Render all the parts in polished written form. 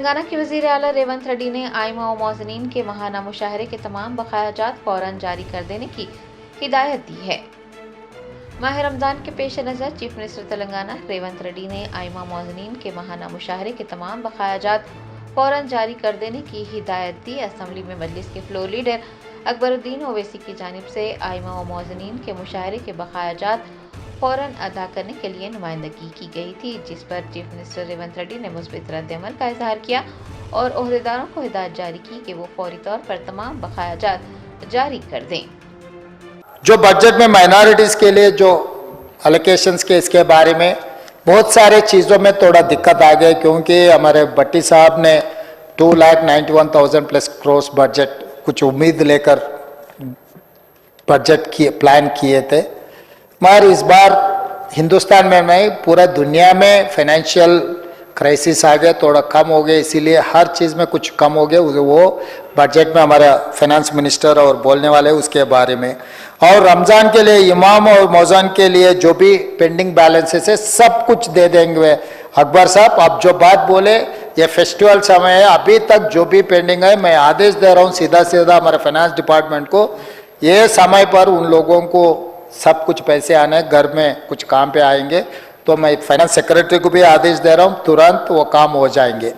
تلنگانہ کے وزیر اعلیٰ ریونت ریڈی نے آئمہ و موزنین کے ماہانہ مشاہرے کے تمام بقایا جات فوراً جاری کر دینے کی ہدایت دی ہے۔ ماہ رمضان کے پیش نظر چیف منسٹر تلنگانہ ریونت ریڈی نے آئمہ موزنین کے ماہانہ مشاہرے کے تمام بقایا جات فوراً جاری کر دینے کی ہدایت دی۔ اسمبلی میں مجلس کے فلور لیڈر اکبر الدین اویسی کی جانب سے آئمہ و موزنین کے مشاہرے کے بقایا جات فوراً ادا کرنے کے لیے نمائندگی کی گئی تھی، جس پر چیف منسٹر ریونت ریڈی نے مثبت رد عمل کا اظہار کیا اور عہدیداروں کو ہدایت جاری کی کہ وہ فوری طور پر تمام بقایا جات جاری کر دیں۔ جو بجٹ میں مائنارٹیز کے لیے جو الوکیشنز کے اس کے بارے میں بہت سارے چیزوں میں تھوڑا دقت آ گئی، کیونکہ ہمارے بٹی صاحب نے 2,91,000 پلس کروڑ بجٹ کچھ امید لے کر بجٹ کی پلان کیے تھے، مگر اس بار ہندوستان میں نہیں پورا دنیا میں فائنینشیل کرائسس آ گیا، تھوڑا کم ہو گیا، اسی لیے ہر چیز میں کچھ کم ہو گیا۔ وہ بجٹ میں ہمارا فائنانس منسٹر اور بولنے والے اس کے بارے میں، اور رمضان کے لیے امام اور موزن کے لیے جو بھی پینڈنگ بیلنسز ہے سب کچھ دے دیں گے۔ اکبر صاحب آپ جو بات بولے یہ فیسٹیول سمے ہے، ابھی تک جو بھی پینڈنگ ہے میں آدیش دے رہا ہوں سیدھا سیدھا ہمارے فائنانس ڈپارٹمنٹ کو، یہ سمے پر ان لوگوں کو سب کچھ پیسے آنے گھر میں کچھ کام پہ آئیں گے، تو میں فائنانس سیکرٹری کو بھی آدیش دے رہا ہوں ترنت وہ کام ہو جائیں گے۔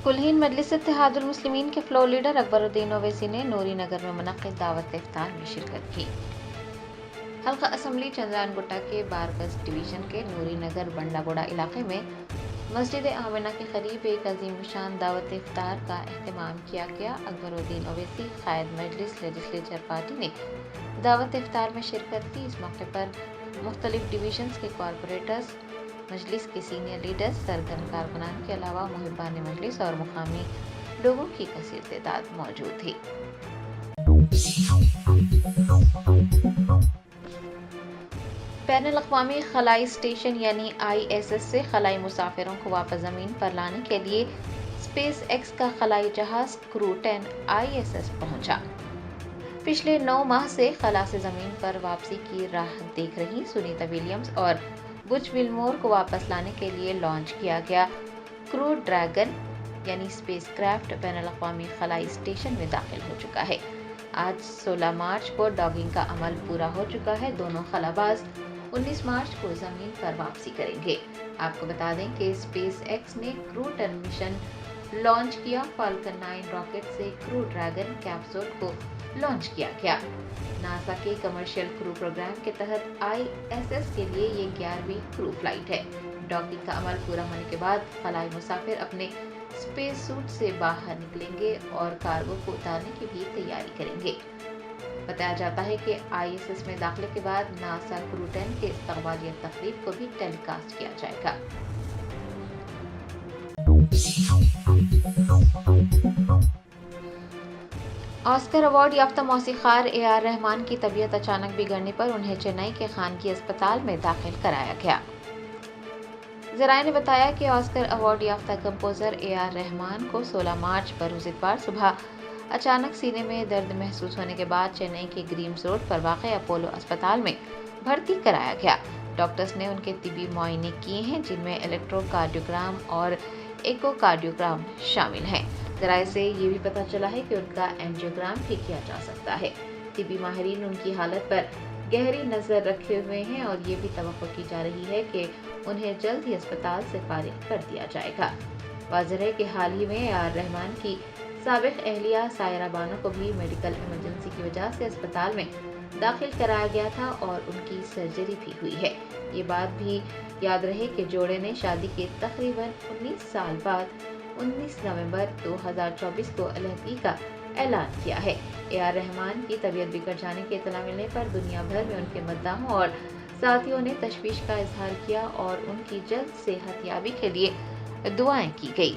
کلہین مجلس اتحاد المسلمین کے فلور لیڈر اکبر الدین اویسی نے نوری نگر میں منعقد دعوت افطار میں شرکت کی۔ حلقہ اسمبلی چندران گٹا کے بارگز ڈویژن کے نوری نگر بنڈا گوڑا علاقے میں مسجد آمنہ کے قریب ایک عظیم الشان دعوت افطار کا اہتمام کیا گیا۔ اکبر الدین اویسی قائد مجلس لیجسلیچر پارٹی نے دعوت افطار میں شرکت کی۔ اس موقع پر مختلف ڈویژنز کے کارپوریٹرز، مجلس کے سینئر لیڈرز، سرگرم کارکنان کے علاوہ محبان مجلس اور مقامی لوگوں کی کثیر تعداد موجود تھی۔ بین الاقوامی خلائی اسٹیشن یعنی ISS سے خلائی مسافروں کو واپس زمین پر لانے کے لیے اسپیس ایکس کا خلائی جہاز کرو 10 ISS پہنچا۔ پچھلے 9 ماہ سے خلا سے زمین پر واپسی کی راہ دیکھ رہی سنیتا ولیمز اور بچ ویلمور کو واپس لانے کے لیے لانچ کیا گیا کرو ڈریگن یعنی اسپیس کرافٹ بین الاقوامی خلائی اسٹیشن میں داخل ہو چکا ہے۔ آج 16 مارچ کو ڈاکنگ کا عمل پورا ہو چکا ہے۔ دونوں خلاباز 19 مارچ کو زمین پر واپسی کریں گے۔ آپ کو بتا دیں کہ اسپیس ایکس نے کرو 10 مشن لانچ کیا۔ فالکن 9 راکٹ سے کرو ڈریگن کیپسول کو لانچ کیا گیا۔ ناسا کے کمرشل کرو پروگرام کے تحت ISS کے لیے یہ 11ویں کرو فلائٹ ہے۔ ڈاکنگ کا عمل پورا ہونے کے بعد خلائی مسافر اپنے اسپیس سوٹ سے باہر نکلیں گے اور کارگو کو اتارنے کی بھی تیاری کریں گے۔ بتایا جاتا ہے کہ ISS میں داخلے کے بعد ناسا کرو 10 کے استقبالیہ تقریب کو بھی ٹیلی کاسٹ کیا جائے گا۔ آسکر ایوارڈ یافتہ موسیقار AR رحمان کی طبیعت اچانک بگڑنے پر انہیں چنئی کے خانگی اسپتال میں داخل کرایا گیا۔ ذرائع نے بتایا کہ آسکر ایوارڈ یافتہ کمپوزر AR رحمان کو 16 مارچ بروز اتوار صبح اچانک سینے میں درد محسوس ہونے کے بعد چنئی کے گریمز روڈ پر واقع اپولو اسپتال میں بھرتی کرایا گیا۔ ڈاکٹرز نے ان کے طبی معائنے کیے ہیں، جن میں الیکٹرو کارڈیوگرام اور ایکو کارڈیوگرام شامل ہیں۔ ذرائع سے یہ بھی پتہ چلا ہے کہ ان کا اینجیوگرام بھی کیا جا سکتا ہے۔ طبی ماہرین ان کی حالت پر گہری نظر رکھے ہوئے ہیں اور یہ بھی توقع کی جا رہی ہے کہ انہیں جلد ہی اسپتال سے فارغ کر دیا جائے گا۔ واضح ہے کہ حال ہی میں AR رحمان کی سابق اہلیہ سائرہ بانو کو بھی میڈیکل ایمرجنسی کی وجہ سے اسپتال میں داخل کرایا گیا تھا اور ان کی سرجری بھی ہوئی ہے۔ یہ بات بھی یاد رہے کہ جوڑے نے شادی کے تقریباً 19 سال بعد 19 نومبر 2024 کو علیحدگی کا اعلان کیا ہے۔ AR رحمان کی طبیعت بگڑ جانے کی اطلاع ملنے پر دنیا بھر میں ان کے مداحوں اور ساتھیوں نے تشویش کا اظہار کیا اور ان کی جلد صحت یابی کے لیے دعائیں کی گئی۔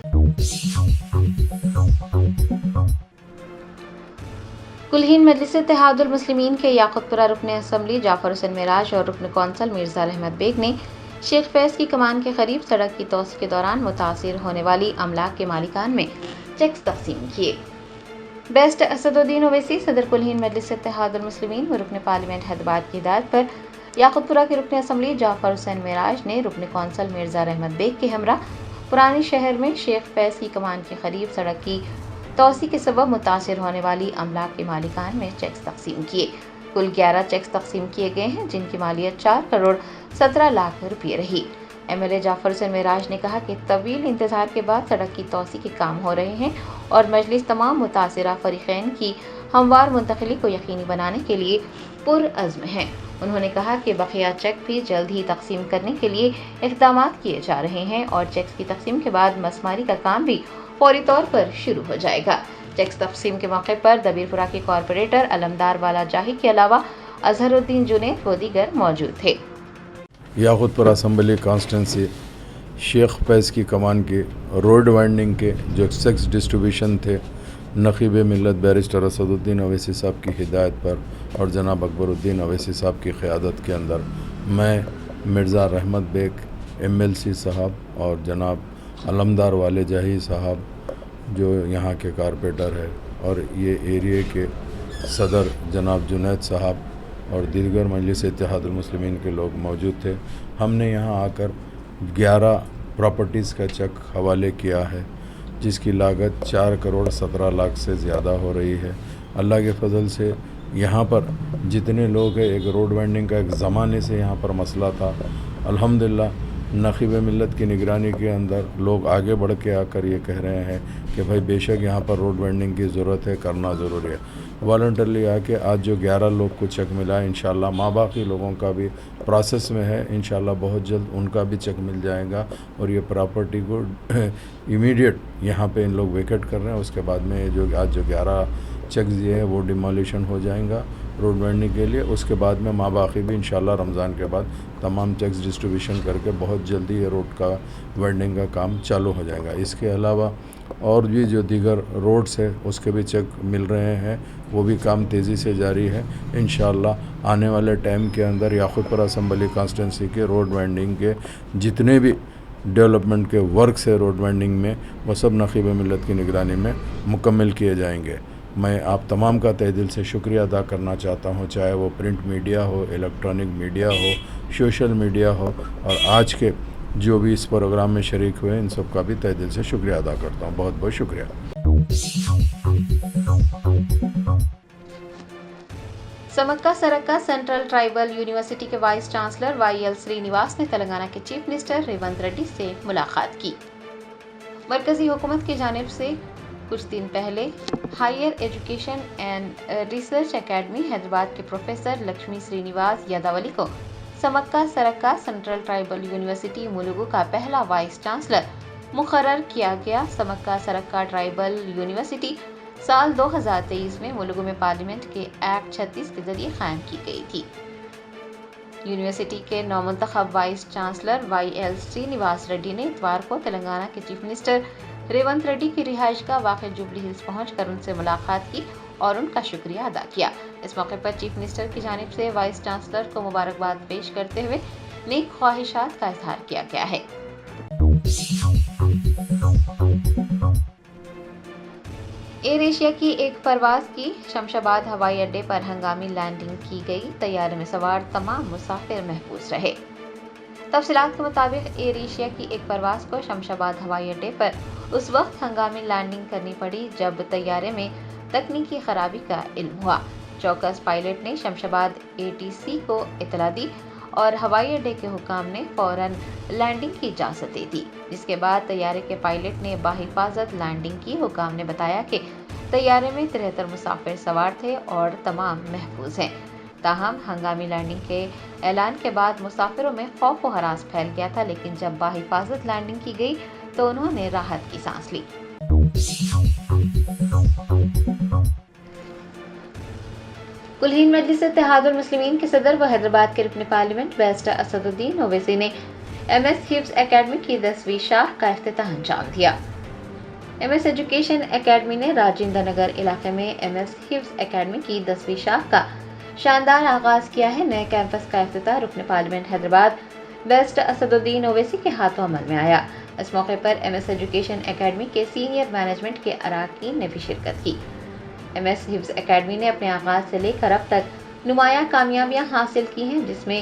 کلہین مجلس اتحاد المسلمین کے یاقوت پورہ رکن اسمبلی جعفر حسین معراج اور رکن کونسل مرزا احمد بیگ نے شیخ فیض کی کمان کے قریب سڑک کی توسیع کے دوران متاثر ہونے والی املاک کے مالکان میں چیکس تقسیم کیے۔ بیسٹ اسد الدین اویسی صدر کلہین مجلس اتحاد المسلمین و رکن پارلیمنٹ حیدرآباد کی ہدایت پر یاقوت پورہ کے رکن اسمبلی جعفر حسین معراج نے رکن کونسل مرزا رحمت بیگ کے ہمراہ پرانے شہر میں شیخ فیض کی کمان کے قریب سڑک کی توسیع کے سبب متاثر ہونے والی املاک کے مالکان میں چیکس تقسیم کیے۔ کل 11 چیکس تقسیم کیے گئے ہیں جن کی مالیت 4 کروڑ 17 لاکھ روپے رہی۔ ایم ایل اے جعفر حسین معراج نے کہا کہ طویل انتظار کے بعد سڑک کی توسیع کے کام ہو رہے ہیں اور مجلس تمام متاثرہ فریقین کی ہموار منتقلی کو یقینی بنانے کے لیے پرعزم ہے۔ انہوں نے کہا کہ بقیہ چیک بھی جلد ہی تقسیم کرنے کے لیے اقدامات کیے جا رہے ہیں اور چیکس کی تقسیم کے بعد مسماری کا کام بھی فوری طور پر شروع ہو جائے گا۔ چیکس تقسیم کے موقع پر دبیر پورہ کے کارپوریٹر علمدار والا جاہی کے علاوہ اظہر الدین جنید و دیگر موجود تھے۔ یاقوت پورہ اسمبلی کانسٹیٹنسی شیخ فیض کی کمان کے روڈ وائنڈنگ کے جو چیکس ڈسٹریبیوشن تھے، نقیب ملت بیرسٹر اسد الدین اویسی صاحب کی ہدایت پر اور جناب اکبر الدین اویسی صاحب کی قیادت کے اندر میں، مرزا رحمت بیگ ایم ایل سی صاحب اور جناب علمدار والے جاہی صاحب جو یہاں کے کارپوریٹر ہے اور یہ ایریے کے صدر جناب جنید صاحب اور دیگر مجلس اتحاد المسلمین کے لوگ موجود تھے۔ ہم نے یہاں آ کر 11 پراپرٹیز کا چیک حوالے کیا ہے جس کی لاگت 4 کروڑ 17 لاکھ سے زیادہ ہو رہی ہے۔ اللہ کے فضل سے یہاں پر جتنے لوگ ہیں، ایک روڈ وینڈنگ کا ایک زمانے سے یہاں پر مسئلہ تھا، الحمدللہ نقیب ملت کی نگرانی کے اندر لوگ آگے بڑھ کے آ کر یہ کہہ رہے ہیں کہ بھائی بے شک یہاں پر روڈ وینڈنگ کی ضرورت ہے، کرنا ضروری ہے۔ والنٹرلی آ کے آج جو 11 لوگ کو چیک ملا ہے، انشاءاللہ باقی لوگوں کا بھی پروسیس میں ہے، انشاءاللہ بہت جلد ان کا بھی چیک مل جائے گا اور یہ پراپرٹی کو امیڈیٹ یہاں پہ ان لوگ ویکیٹ کر رہے ہیں۔ اس کے بعد میں جو آج جو 11 چیکس یہ ہے وہ ڈیمولیشن ہو جائیں گا روڈ وینڈنگ کے لیے۔ اس کے بعد میں باقی بھی انشاءاللہ رمضان کے بعد تمام چیکس ڈسٹریبیوشن کر کے بہت جلدی یہ روڈ کا وینڈنگ کا کام چالو ہو جائے گا۔ اس کے علاوہ اور بھی جو دیگر روڈس ہے اس کے بھی چیک مل رہے ہیں، وہ بھی کام تیزی سے جاری ہے۔ انشاءاللہ آنے والے ٹائم کے اندر یاقوت پورہ اسمبلی کانسٹیٹنسی کے روڈ وینڈنگ کے جتنے بھی ڈیولپمنٹ کے ورکس ہے روڈ وینڈنگ میں، وہ سب نقیب ملت کی نگرانی میں مکمل کیے جائیں گے۔ میں آپ تمام کا تہ دل سے شکریہ ادا کرنا چاہتا ہوں، چاہے وہ پرنٹ میڈیا ہو، الیکٹرانک میڈیا ہو، سوشل میڈیا ہو، اور آج کے جو بھی اس پروگرام میں شریک ہوئے ان سب کا بھی تہ دل سے شکریہ ادا کرتا ہوں۔ بہت بہت شکریہ۔ Sammakka Sarakka Central Tribal University کے vice chancellor Y L Srinivas نے تلنگانہ کے چیف منسٹر ریونت ریڈی سے ملاقات کی۔ مرکزی حکومت کی جانب سے کچھ دن پہلے higher education and research academy Hyderabad کے پروفیسر لکشمی سرینیواس یاداولی کو سمکا Sarakka Central Tribal university Malagu کا پہلا وائس چانسلر مقرر کیا گیا۔ سمکا سرکا ٹرائبل یونیورسٹی سال 2023 میں ملگو میں پارلیمنٹ کے ایکٹ 36 کے ذریعے قائم کی گئی تھی۔ یونیورسٹی کے نومنتخب vice chancellor Y L Srinivas Reddy نے اتوار کو تلنگانہ کے چیف منسٹر ریونت ریڈی کی رہائش گاہ واقع جوبلی ہلز پہنچ کر ان سے ملاقات کی اور ان کا شکریہ ادا کیا۔ اس موقع پر چیف منسٹر کی جانب سے وائس چانسلر کو مبارکباد پیش کرتے ہوئے نیک خواہشات کا اظہار کیا گیا ہے۔ ایئر ایشیا کی ایک پرواز کی شمشاباد ہوائی اڈے پر ہنگامی لینڈنگ کی گئی، طیارے میں سوار تمام مسافر محفوظ رہے۔ تفصیلات کے مطابق ایئر ایشیا کی ایک پرواز کو شمشاباد ہوائی اڈے پر اس وقت ہنگامی لینڈنگ کرنی پڑی جب طیارے میں تکنیکی خرابی کا علم ہوا۔ چوکس پائلٹ نے شمشاباد ATC کو اطلاع دی اور ہوائی اڈے کے حکام نے فوراً لینڈنگ کی اجازت دے دی، جس کے بعد طیارے کے پائلٹ نے بحفاظت لینڈنگ کی۔ حکام نے بتایا کہ طیارے میں 73 مسافر سوار تھے اور تمام محفوظ ہیں۔ تاہم ہنگامی لینڈنگ کے اعلان کے بعد مسافروں میں خوف و ہراس پھیل گیا تھا، لیکن جب بحفاظت لینڈنگ کی گئی تو انہوں نے راحت کی سانس لی۔ کل ہند مجلس اتحاد المسلمین کے صدر و حیدرآباد کے رکن پارلیمنٹ بیرسٹر اسد الدین اویسی نے MS حفظ اکیڈمی کی 10ویں شاخ کا افتتاح انجام دیا۔ MS ایجوکیشن اکیڈمی نے راجندر نگر علاقے میں MS حفظ اکیڈمی کی 10ویں شاخ کا شاندار آغاز کیا ہے۔ نئے کیمپس کا افتتاح رکن پارلیمنٹ حیدرآباد بیرسٹر اسد الدین اویسی کے ہاتھوں عمل میں آیا۔ اس موقع پر MS ایجوکیشن اکیڈمی کے سینئر مینجمنٹ کے اراکین نے بھی شرکت کی۔ MS حفظ اکیڈمی نے اپنے آغاز سے لے کر اب تک نمایاں کامیابیاں حاصل کی ہیں، جس میں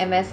MS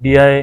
DI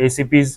ACPs,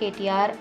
KTR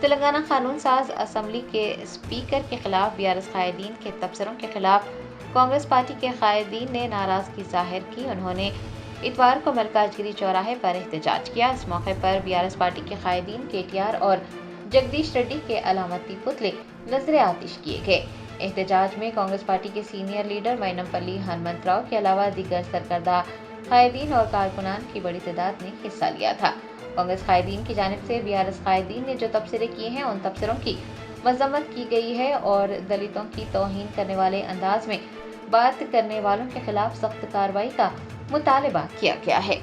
Telangana قانون ساز اسمبلی کے اسپیکر کے خلاف BRS قائدین کے تبصروں کے خلاف کانگریس پارٹی کے قائدین نے ناراضگی ظاہر کی. انہوں نے اتوار کو ملکاج گری چوراہے پر احتجاج کیا. اس موقع پر BRS پارٹی کے قائدین KTR اور جگدیش ریڈی کے علامتی پتلے نظر آتش کیے گئے. احتجاج میں کانگریس پارٹی کے سینئر لیڈر مینم پلی ہنمنت راؤ کے علاوہ دیگر سرکردہ قائدین اور کارکنان کی بڑی تعداد نے حصہ لیا تھا. کانگریس قائدین کی جانب سے BRS قائدین نے جو تبصرے کیے ہیں ان تبصروں کی مذمت کی گئی ہے اور دلتوں کی توہین کرنے والے انداز میں بات کرنے والوں کے خلاف سخت کارروائی کا مطالبہ کیا گیا ہے.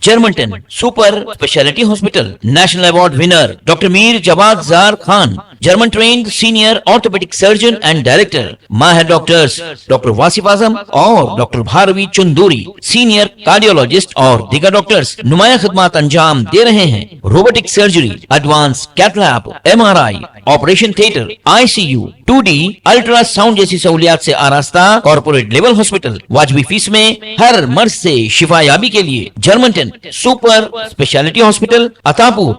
جرمنٹن super speciality hospital national award winner doctor Mir Jawad Zar Khan German trained senior orthopaedic surgeon and director. ماہر ڈاکٹرز ڈاکٹر واصف اعظم اور doctor Bharavi Chanduri senior cardiologist اور دیگر ڈاکٹرز نمایاں خدمات انجام دے رہے ہیں. Robotic surgery, advance cath lab, MRI، operation theatre, ICU، 2D ultrasound جیسی سہولیات سے آراستہ کارپوریٹ لیول ہاسپٹل. واجبی فیس میں ہر مرض سے شفا یابی کے لیے جرمنٹن سپر اسپیشلٹی ہاسپٹل، عطاپور